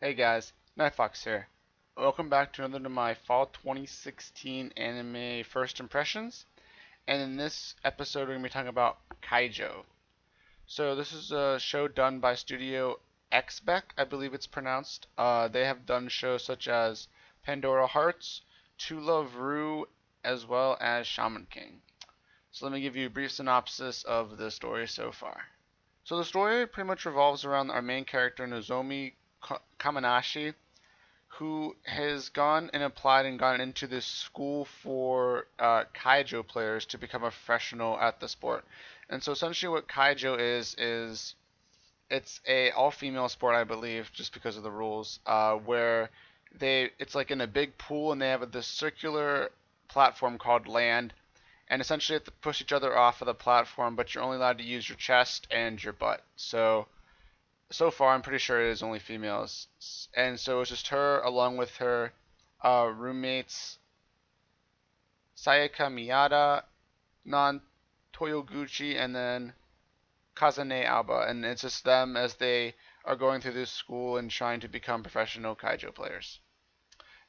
Hey guys, Nightfox here. Welcome back to another of my Fall 2016 anime first impressions. And in this episode, we're going to be talking about Keijo. So this is a show done by Studio Xbec, I believe it's pronounced. They have done shows such as Pandora Hearts, To Love Ru, as well as Shaman King. So let me give you a brief synopsis of the story so far. So the story pretty much revolves around our main character Nozomi Kamanashi, who has gone and applied and gone into this school for Keijo players to become a professional at the sport. And so essentially what Keijo is it's a all-female sport, I believe, just because of the rules, where it's like in a big pool and they have this circular platform called land, and essentially you have to push each other off of the platform, but you're only allowed to use your chest and your butt. So far, I'm pretty sure it is only females, and so it's just her along with her roommates Sayaka Miyata, Non Toyoguchi, and then Kazane Alba, and it's just them as they are going through this school and trying to become professional Keijo players.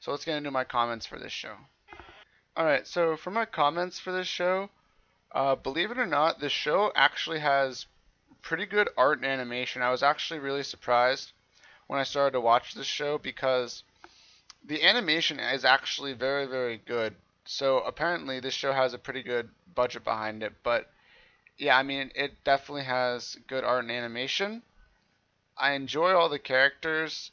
So let's get into my comments for this show. Alright, so for my comments for this show, believe it or not, this show actually has pretty good art and animation. I was actually really surprised when I started to watch this show because the animation is actually very, very good. So apparently this show has a pretty good budget behind it. But yeah, I mean, it definitely has good art and animation. I enjoy all the characters.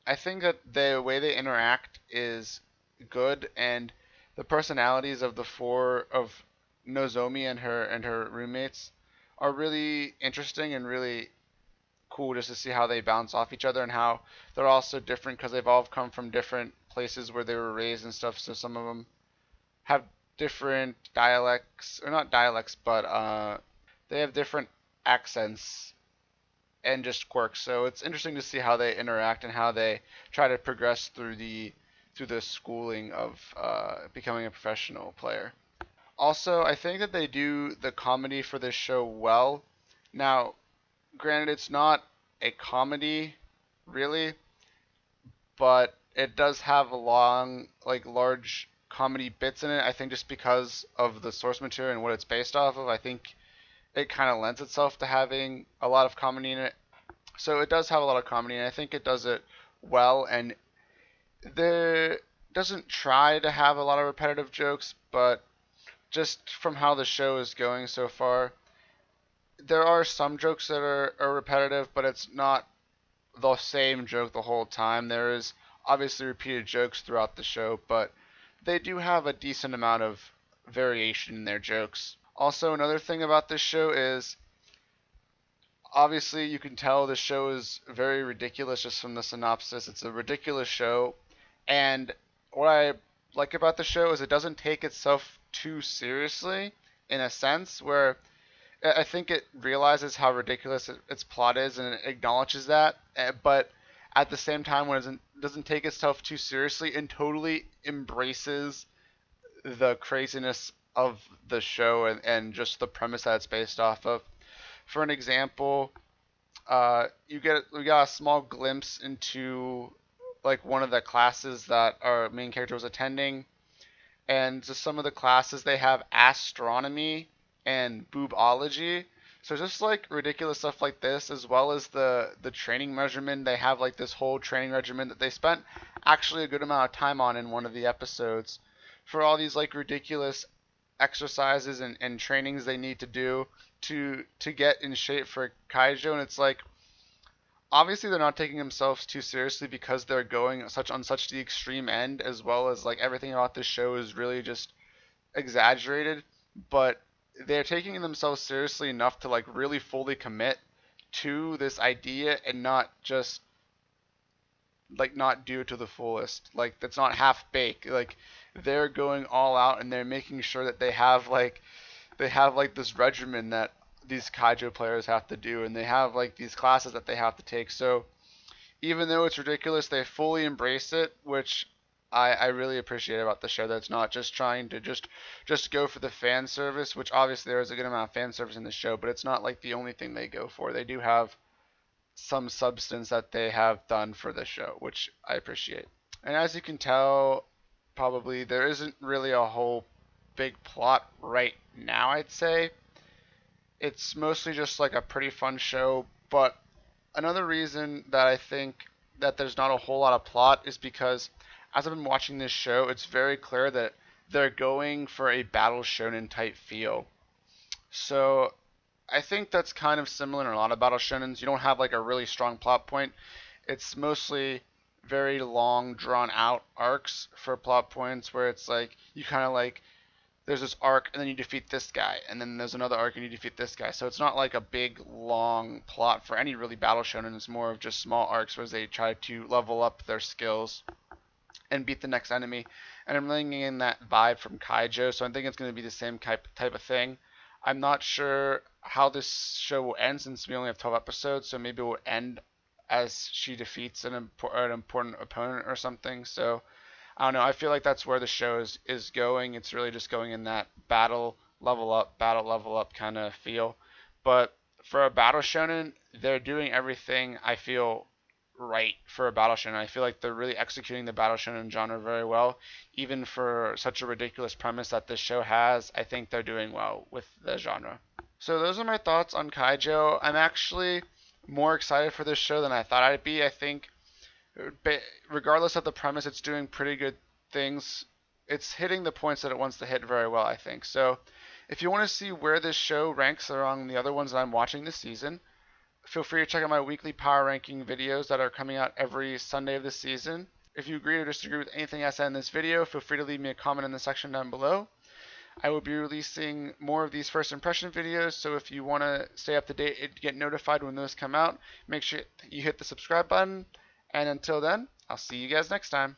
I think that the way they interact is good, and the personalities of the four of Nozomi and her roommates are really interesting and really cool just to see how they bounce off each other and how they're all so different because they've all come from different places where they were raised and stuff. So some of them have different dialects, or not dialects, but they have different accents and just quirks. So it's interesting to see how they interact and how they try to progress through the schooling of becoming a professional player. Also, I think that they do the comedy for this show well. Now, granted, it's not a comedy, really, but it does have a large comedy bits in it. I think just because of the source material and what it's based off of, I think it kind of lends itself to having a lot of comedy in it. So it does have a lot of comedy, and I think it does it well. And there doesn't try to have a lot of repetitive jokes, but just from how the show is going so far, there are some jokes that are repetitive, but it's not the same joke the whole time. There is obviously repeated jokes throughout the show, but they do have a decent amount of variation in their jokes. Also, another thing about this show is obviously you can tell the show is very ridiculous just from the synopsis. It's a ridiculous show, and what I like about the show is it doesn't take itself too seriously in a sense where I think it realizes how ridiculous its plot is and it acknowledges that, but at the same time, when it doesn't take itself too seriously and totally embraces the craziness of the show and just the premise that it's based off of. For an example, we got a small glimpse into like one of the classes that our main character was attending, and just some of the classes they have astronomy and boobology. So just like ridiculous stuff like this, as well as the training regimen, they have like this whole training regimen that they spent actually a good amount of time on in one of the episodes for all these like ridiculous exercises and trainings they need to do to get in shape for Kaijo. And it's like obviously they're not taking themselves too seriously because they're going such the extreme end, as well as like everything about this show is really just exaggerated, but they're taking themselves seriously enough to like really fully commit to this idea and not just like not do it to the fullest. Like that's not half baked. Like they're going all out and they're making sure that they have like this regimen that these Kaijo players have to do, and they have like these classes that they have to take. So even though it's ridiculous, they fully embrace it, which I really appreciate about the show. That's not just trying to just go for the fan service, which obviously there is a good amount of fan service in the show, but it's not like the only thing they go for. They do have some substance that they have done for the show, which I appreciate. And as you can tell, probably there isn't really a whole big plot right now, I'd say. It's mostly just like a pretty fun show, but another reason that I think that there's not a whole lot of plot is because as I've been watching this show, it's very clear that they're going for a battle shonen type feel. So I think that's kind of similar in a lot of battle shonens. You don't have like a really strong plot point. It's mostly very long, drawn out arcs for plot points where it's like you kind of like there's this arc and then you defeat this guy and then there's another arc and you defeat this guy. So it's not like a big long plot for any really battle shonen. It's more of just small arcs where they try to level up their skills and beat the next enemy. And I'm really getting that vibe from Keijo, so I think it's going to be the same type of thing. I'm not sure how this show will end since we only have 12 episodes, so maybe it will end as she defeats an important opponent or something. So I don't know. I feel like that's where the show is going. It's really just going in that battle level up kind of feel. But for a battle shonen, they're doing everything I feel right for a battle shonen. I feel like they're really executing the battle shonen genre very well, even for such a ridiculous premise that this show has. I think they're doing well with the genre. So those are my thoughts on Kaijo. I'm actually more excited for this show than I thought I'd be. I think regardless of the premise, it's doing pretty good things. It's hitting the points that it wants to hit very well, I think. So, if you want to see where this show ranks among the other ones that I'm watching this season, feel free to check out my weekly power ranking videos that are coming out every Sunday of this season. If you agree or disagree with anything I said in this video, feel free to leave me a comment in the section down below. I will be releasing more of these first impression videos, so if you want to stay up to date and get notified when those come out, make sure you hit the subscribe button. And until then, I'll see you guys next time.